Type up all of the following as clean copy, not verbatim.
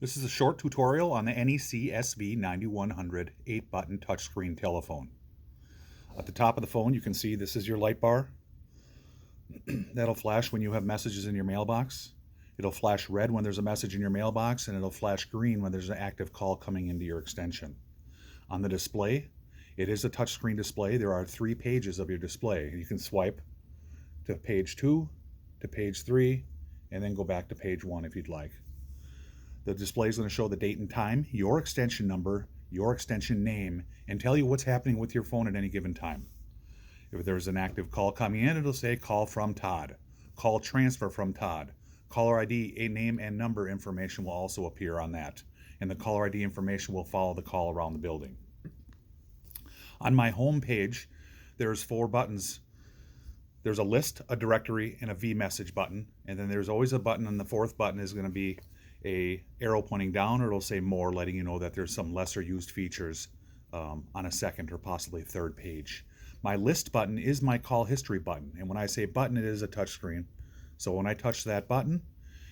This is a short tutorial on the NEC SV9100 8-button touchscreen telephone. At the top of the phone you can see this is your light bar. That'll flash when you have messages in your mailbox. It'll flash red when there's a message in your mailbox, and it'll flash green when there's an active call coming into your extension. On the display, it is a touchscreen display. There are 3 pages of your display. You can swipe to page 2, to page 3, and then go back to page 1 if you'd like. The display is going to show the date and time, your extension number, your extension name, and tell you what's happening with your phone at any given time. If there's an active call coming in, it'll say call from Todd, call transfer from Todd. Caller ID, a name and number information will also appear on that, and the caller ID information will follow the call around the building. On my home page, there's 4 buttons. There's a list, a directory, and a vMessage button, and then there's always a button, and the 4th button is going to be a arrow pointing down, or it'll say more, letting you know that there's some lesser used features on a 2nd or possibly 3rd page. My list button is my call history button, and when I say button, it is a touchscreen. So when I touch that button,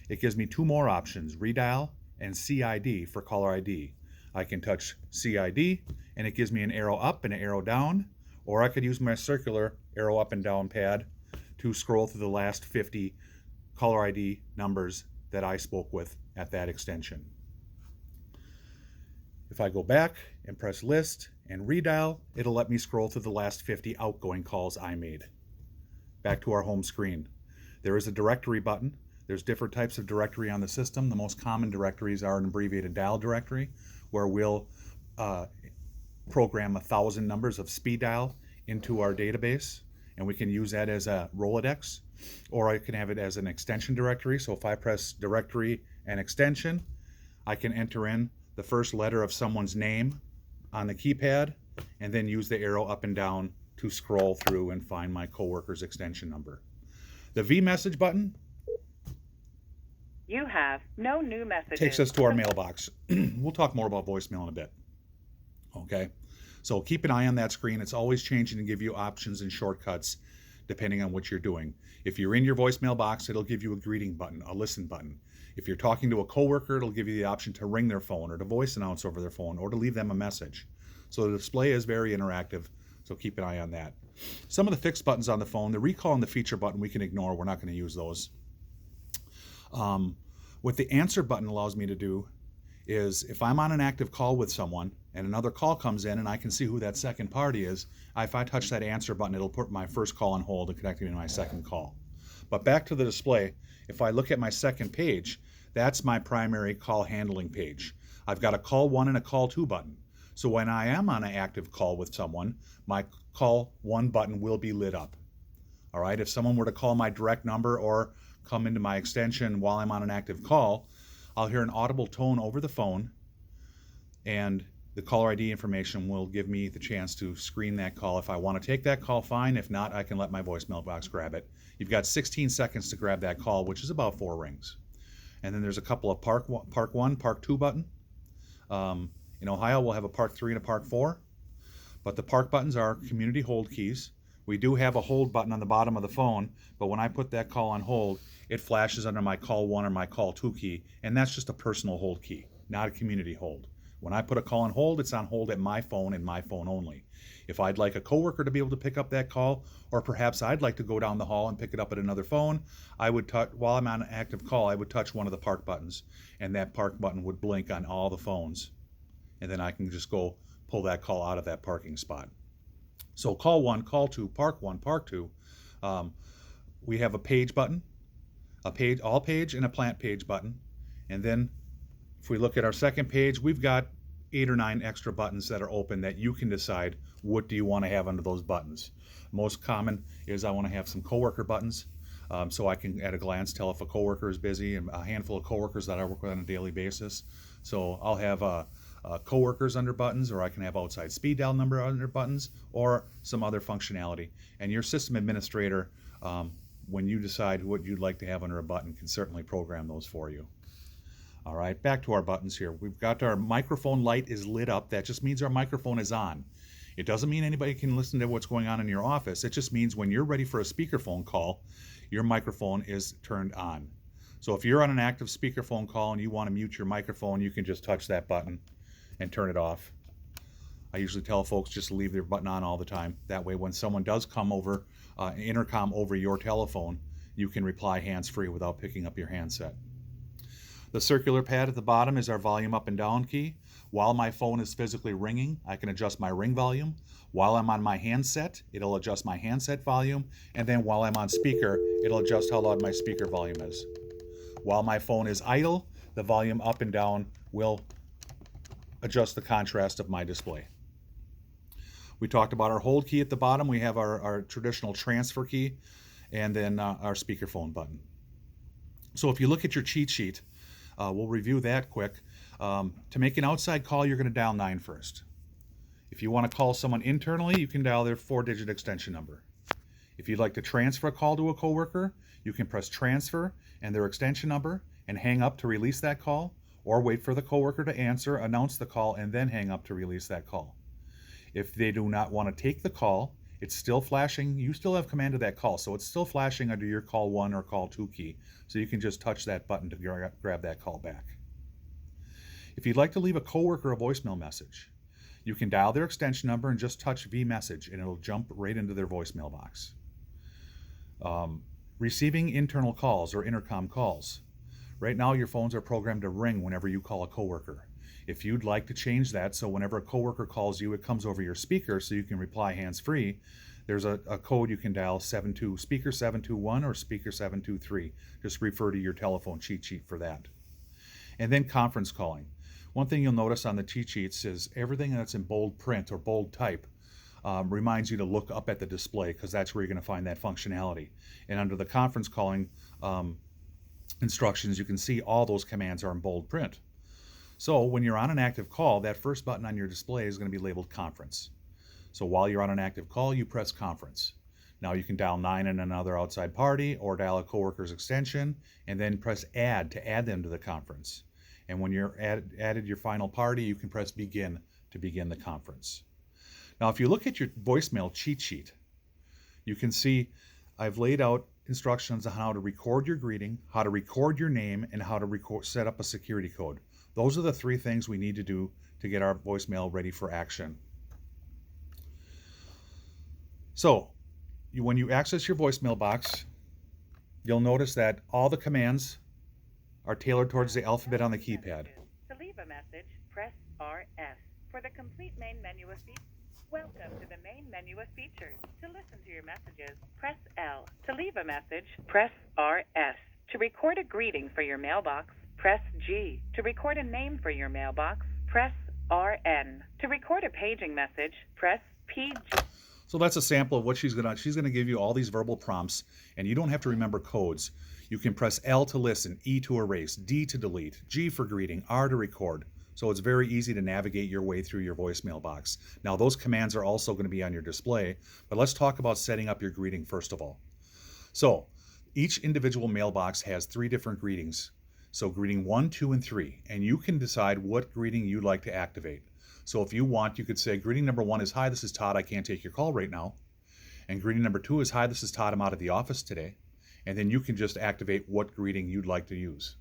it gives me 2 more options, redial and CID for caller ID. I can touch CID and it gives me an arrow up and an arrow down, or I could use my circular arrow up and down pad to scroll through the last 50 caller ID numbers that I spoke with at that extension. If I go back and press list and redial, it'll let me scroll through the last 50 outgoing calls I made. Back to our home screen. There is a directory button. There's different types of directory on the system. The most common directories are an abbreviated dial directory, where we'll program 1,000 numbers of speed dial into our database, and we can use that as a Rolodex, or I can have it as an extension directory. So if I press directory and extension, I can enter in the first letter of someone's name on the keypad and then use the arrow up and down to scroll through and find my coworker's extension number. The vMessage button You have no new messages. takes us to our mailbox. We'll talk more about voicemail in a bit. Okay, so keep an eye on that screen. It's always changing to give you options and shortcuts depending on what you're doing. If you're in your voicemail box, it'll give you a greeting button, a listen button. If you're talking to a coworker, it'll give you the option to ring their phone or to voice announce over their phone or to leave them a message. So the display is very interactive, so keep an eye on that. Some of the fixed buttons on the phone, the recall and the feature button, we can ignore. We're not going to use those. What the answer button allows me to do is if I'm on an active call with someone and another call comes in and I can see who that second party is, if I touch that answer button, it'll put my first call on hold and connect me to my second call. But back to the display, if I look at my second page, that's my primary call handling page. I've got a call 1 and a call 2 button. So when I am on an active call with someone, my call 1 button will be lit up. All right, if someone were to call my direct number or come into my extension while I'm on an active call, I'll hear an audible tone over the phone, and the caller ID information will give me the chance to screen that call. If I want to take that call, fine. If not, I can let my voicemail box grab it. You've got 16 seconds to grab that call, which is about 4 rings. And then there's a couple of Park 1, Park 2 button. In Ohio, we'll have a Park 3 and a Park 4. But the Park buttons are community hold keys. We do have a hold button on the bottom of the phone, but when I put that call on hold, it flashes under my call 1 or my call 2 key, and that's just a personal hold key, not a community hold. When I put a call on hold, it's on hold at my phone and my phone only. If I'd like a coworker to be able to pick up that call, or perhaps I'd like to go down the hall and pick it up at another phone, I would touch, while I'm on an active call, I would touch one of the Park buttons, and that Park button would blink on all the phones. And then I can just go pull that call out of that parking spot. So call 1, call 2, Park 1, Park 2. We have a page button, a page, all page, and a plant page button. And then if we look at our second page, we've got 8 or 9 extra buttons that are open that you can decide what do you want to have under those buttons. Most common is I want to have some coworker buttons, so I can at a glance tell if a coworker is busy, and a handful of coworkers that I work with on a daily basis. So I'll have coworkers under buttons, or I can have outside speed dial number under buttons, or some other functionality. And your system administrator, when you decide what you'd like to have under a button, can certainly program those for you. All right, back to our buttons here. We've got our microphone light is lit up. That just means our microphone is on. It doesn't mean anybody can listen to what's going on in your office. It just means when you're ready for a speakerphone call, your microphone is turned on. So if you're on an active speakerphone call and you want to mute your microphone, you can just touch that button and turn it off. I usually tell folks just to leave their button on all the time. That way when someone does come over, intercom over your telephone, you can reply hands-free without picking up your handset. The circular pad at the bottom is our volume up and down key. While my phone is physically ringing, I can adjust my ring volume. While I'm on my handset, it'll adjust my handset volume. And then while I'm on speaker, it'll adjust how loud my speaker volume is. While my phone is idle, the volume up and down will adjust the contrast of my display. We talked about our hold key at the bottom. We have our traditional transfer key and then our speakerphone button. So if you look at your cheat sheet, we'll review that quick. To make an outside call, you're going to dial 9 first. If you want to call someone internally, you can dial their 4-digit extension number. If you'd like to transfer a call to a coworker, you can press transfer and their extension number and hang up to release that call, or wait for the coworker to answer, announce the call, and then hang up to release that call. If they do not want to take the call, it's still flashing. You still have command of that call, so it's still flashing under your call 1 or call 2 key, so you can just touch that button to grab that call back. If you'd like to leave a coworker a voicemail message, you can dial their extension number and just touch V-message, and it'll jump right into their voicemail box. Receiving internal calls or intercom calls. Right now, your phones are programmed to ring whenever you call a coworker. If you'd like to change that, so whenever a coworker calls you, it comes over your speaker so you can reply hands-free, there's a code you can dial, speaker 721 or speaker 723. Just refer to your telephone cheat sheet for that. And then conference calling. One thing you'll notice on the cheat sheets is everything that's in bold print or bold type reminds you to look up at the display, because that's where you're going to find that functionality. And under the conference calling instructions, you can see all those commands are in bold print. So when you're on an active call, that first button on your display is going to be labeled conference. So while you're on an active call, you press conference. Now you can dial 9 in another outside party, or dial a coworker's extension, and then press add to add them to the conference. And when you're added your final party, you can press begin to begin the conference. Now if you look at your voicemail cheat sheet, you can see I've laid out instructions on how to record your greeting, how to record your name, and how to set up a security code. Those are the 3 things we need to do to get our voicemail ready for action. So, when you access your voicemail box, you'll notice that all the commands are tailored towards the alphabet on the keypad. To leave a message, press RS. For the complete main menu of features, welcome to the main menu of features. To listen to your messages, press L. To leave a message, press RS. To record a greeting for your mailbox, press G. To record a name for your mailbox, press RN. To record a paging message, press PG. So that's a sample of what she's going to give you all these verbal prompts, and you don't have to remember codes. You can press L to listen, E to erase, D to delete, G for greeting, R to record. So it's very easy to navigate your way through your voicemail box. Now those commands are also going to be on your display, but let's talk about setting up your greeting first of all. So each individual mailbox has 3 different greetings. So greeting 1, 2, and 3, and you can decide what greeting you'd like to activate. So if you want, you could say greeting number 1 is, hi, this is Todd, I can't take your call right now. And greeting number 2 is, hi, this is Todd, I'm out of the office today. And then you can just activate what greeting you'd like to use.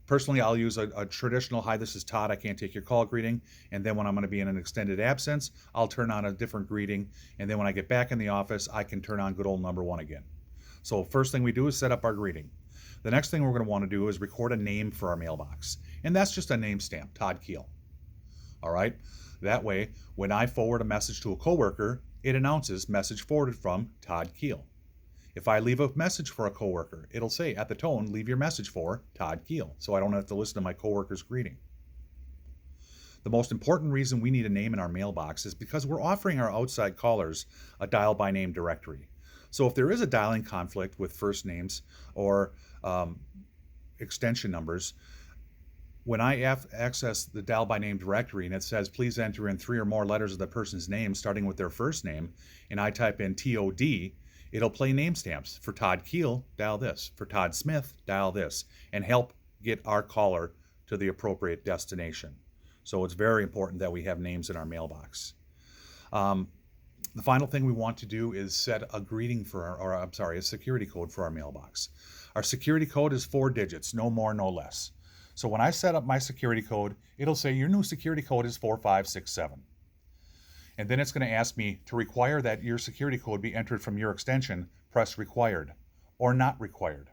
Personally, I'll use a traditional, hi, this is Todd, I can't take your call greeting. And then when I'm going to be in an extended absence, I'll turn on a different greeting. And then when I get back in the office, I can turn on good old number 1 again. So first thing we do is set up our greeting. The next thing we're going to want to do is record a name for our mailbox. And that's just a name stamp, Todd Keel. All right. That way, when I forward a message to a coworker, it announces message forwarded from Todd Keel. If I leave a message for a coworker, it'll say at the tone, leave your message for Todd Keel, so I don't have to listen to my coworker's greeting. The most important reason we need a name in our mailbox is because we're offering our outside callers a dial by name directory. So if there is a dialing conflict with first names or extension numbers, when I access the dial by name directory and it says please enter in 3 or more letters of the person's name starting with their first name, and I type in TOD, it'll play name stamps. For Todd Keel, dial this. For Todd Smith, dial this, and help get our caller to the appropriate destination. So it's very important that we have names in our mailbox. The final thing we want to do is set a greeting for a security code for our mailbox. Our security code is 4 digits, no more, no less. So when I set up my security code, it'll say your new security code is 4567. And then it's going to ask me to require that your security code be entered from your extension, press required or not required.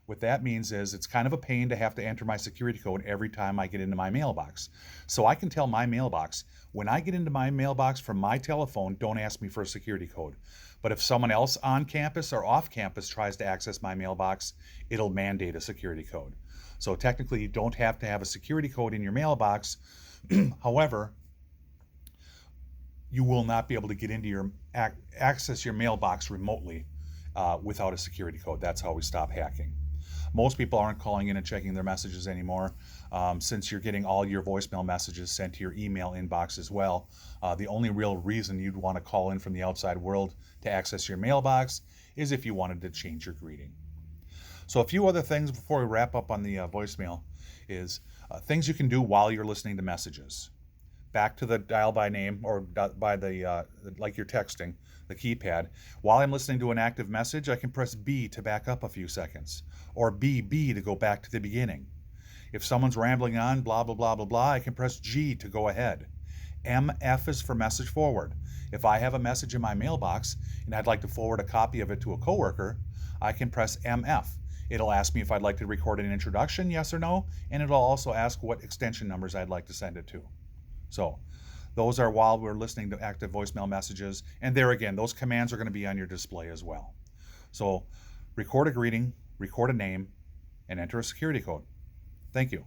What that means is it's kind of a pain to have to enter my security code every time I get into my mailbox. So I can tell my mailbox, when I get into my mailbox from my telephone, don't ask me for a security code. But if someone else on campus or off campus tries to access my mailbox, it'll mandate a security code. So technically, you don't have to have a security code in your mailbox. However, you will not be able to get into your access your mailbox remotely without a security code. That's how we stop hacking. Most people aren't calling in and checking their messages anymore, since you're getting all your voicemail messages sent to your email inbox as well. The only real reason you'd want to call in from the outside world to access your mailbox is if you wanted to change your greeting. So a few other things before we wrap up on the voicemail is things you can do while you're listening to messages. Back to the dial by name or by the like you're texting, the keypad. While I'm listening to an active message, I can press B to back up a few seconds, or B to go back to the beginning. If someone's rambling on, blah, blah, blah, blah, blah, I can press G to go ahead. MF is for message forward. If I have a message in my mailbox and I'd like to forward a copy of it to a coworker, I can press MF. It'll ask me if I'd like to record an introduction, yes or no, and it'll also ask what extension numbers I'd like to send it to. So those are while we're listening to active voicemail messages. And there again, those commands are going to be on your display as well. So record a greeting, record a name, and enter a security code. Thank you.